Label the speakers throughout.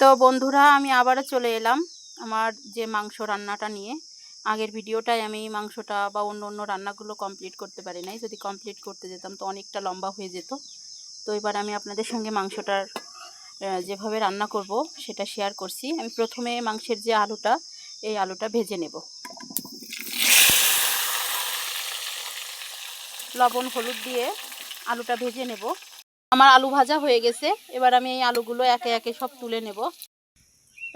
Speaker 1: তো বন্ধুরা, আমি আবারও চলে এলাম আমার যে মাংস রান্নাটা নিয়ে। আগের ভিডিওটায় আমি মাংসটা বা অন্য রান্নাগুলো কমপ্লিট করতে পারি নাই। যদি কমপ্লিট করতে যেতাম তো অনেকটা লম্বা হয়ে যেত। তো এবার আমি আপনাদের সঙ্গে মাংসটার যেভাবে রান্না করব সেটা শেয়ার করছি। আমি প্রথমে মাংসের যে আলুটা, এই আলুটা ভেজে নেব। লবণ হলুদ দিয়ে আলুটা ভেজে নেব। আমার আলু ভাজা হয়ে গেছে। এবার আমি এই আলুগুলো একে একে সব তুলে নেব।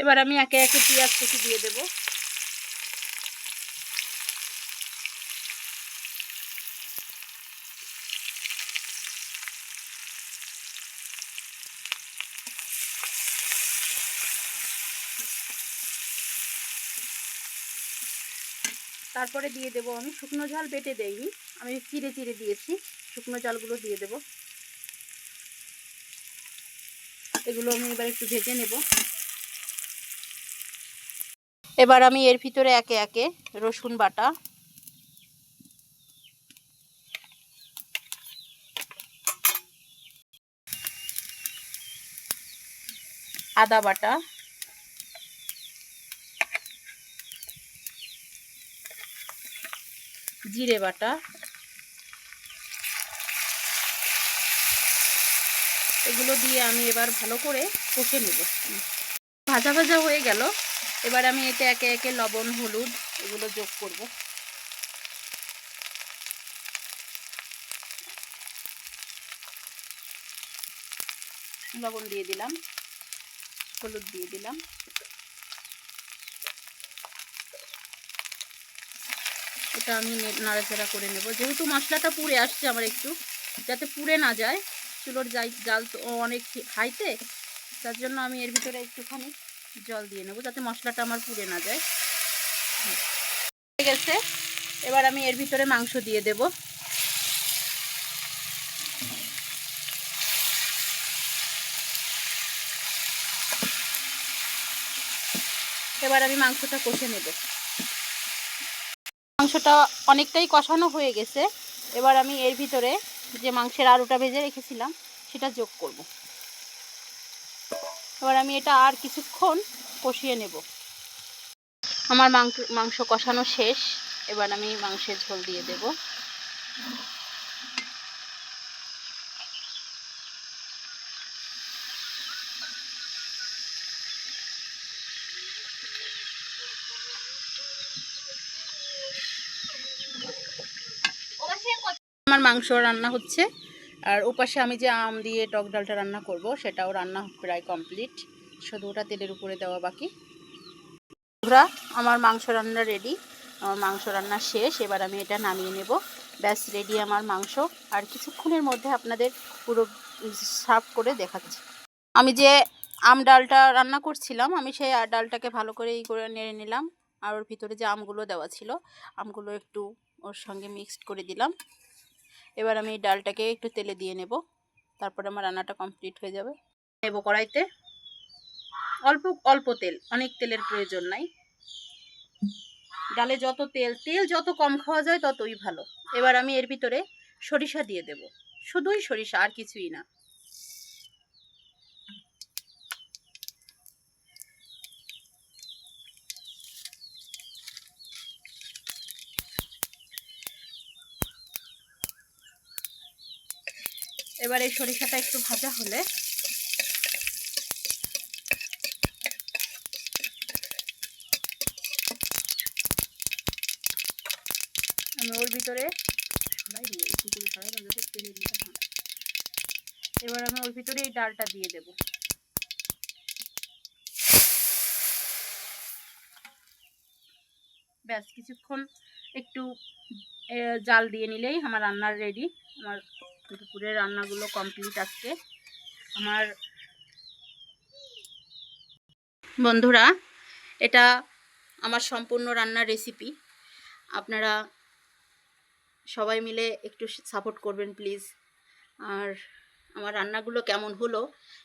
Speaker 1: এবার আমি একে একে পেঁয়াজ কুচি দিয়ে দেব। তারপরে দিয়ে দেব আমি শুকনো ঝাল, বেটে দেইনি, আমি চিড়ে চিড়ে দিয়েছি। শুকনো ঝালগুলো দিয়ে দেব। এগুলো আমি এবার একটু ভেজে নেব। এবার আমি এর ভিতরে একে একে রসুন বাটা, আদা বাটা, জিরে বাটা, এগুলো দিয়ে আমি এবার ভালো করে কষে নেব। ভাজা ভাজা হয়ে গেল। এবার আমি এতে একে একে লবণ হলুদ এগুলো যোগ করব। লবণ দিয়ে দিলাম, হলুদ দিয়ে দিলাম। এটা আমি নাড়াচাড়া করে নেব। যেহেতু মশলাটা পুড়ে আসছে আমার, একটু যাতে পুড়ে না যায়, চুলোর জাল তো অনেক হাইতে, তার জন্য আমি এর ভিতরে একটুখানি জল দিয়ে নেব যাতে মশলাটা আমার পুড়ে না যায়। হয়ে গেছে। এবার আমি এর ভিতরে মাংস দিয়ে দেব। এবার আমি মাংসটা কষে নেব। মাংসটা অনেকটাই কষানো হয়ে গেছে। এবার আমি এর ভিতরে যে মাংসের আলুটা ভেজে রেখেছিলাম সেটা যোগ করব। এবার আমি এটা আর কিছুক্ষণ কষিয়ে নেব। আমার মাংস কষানো শেষ। এবার আমি মাংসের ঝোল দিয়ে দেব। আমার মাংস রান্না হচ্ছে, আর ওপাশে আমি যে আম দিয়ে টক ডালটা রান্না করব সেটাও রান্না প্রায় কমপ্লিট, শুধু ওটা তেলের উপরে দেওয়া বাকি। বন্ধুরা, আমার মাংস রান্না রেডি। আমার মাংস রান্না শেষ। এবার আমি এটা নামিয়ে নেব। ব্যাস রেডি আমার মাংস। আর কিছুক্ষণের মধ্যে আপনাদের পুরো সার্ভ করে দেখাচ্ছি। আমি যে আম ডালটা রান্না করছিলাম, আমি সেই ডালটাকে ভালো করে করে নেড়ে নিলাম। আর ওর ভিতরে যে আমগুলো দেওয়া ছিল, আমগুলো একটু ওর সঙ্গে মিক্সড করে দিলাম। এবার আমি এই ডালটাকে একটু তেলে দিয়ে নেব। তারপরে আমার রান্নাটা কমপ্লিট হয়ে যাবে। নেব কড়াইতে অল্প অল্প তেল, অনেক তেলের প্রয়োজন নাই। ডালে যত তেল যত কম খাওয়া যায় ততই ভালো। এবার আমি এর ভিতরে সরিষা দিয়ে দেব, শুধুই সরিষা, আর কিছুই না। এবার এই সরিষাটা একটু ভাজা হলে আমি ওর ভিতরে এবার আমি ওর ভিতরে এই ডালটা দিয়ে দেব। ব্যাস কিছুক্ষণ একটু জাল দিয়ে নিলেই আমার রান্নার রেডি। আমার দুপুরের রান্নাগুলো কমপ্লিট আজকে আমার। বন্ধুরা, এটা আমার সম্পূর্ণ রান্নার রেসিপি। আপনারা সবাই মিলে একটু সাপোর্ট করবেন প্লিজ। আর আমার রান্নাগুলো কেমন হলো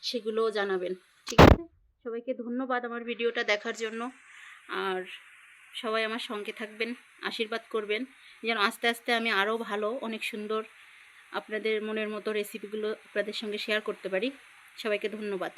Speaker 1: সেগুলোও জানাবেন, ঠিক আছে? সবাইকে ধন্যবাদ আমার ভিডিওটা দেখার জন্য। আর সবাই আমার সঙ্গে থাকবেন, আশীর্বাদ করবেন যেন আস্তে আস্তে আমি আরও ভালো, অনেক সুন্দর আপনাদের মনের মতো রেসিপিগুলো আপনাদের সঙ্গে শেয়ার করতে পারি। সবাইকে ধন্যবাদ।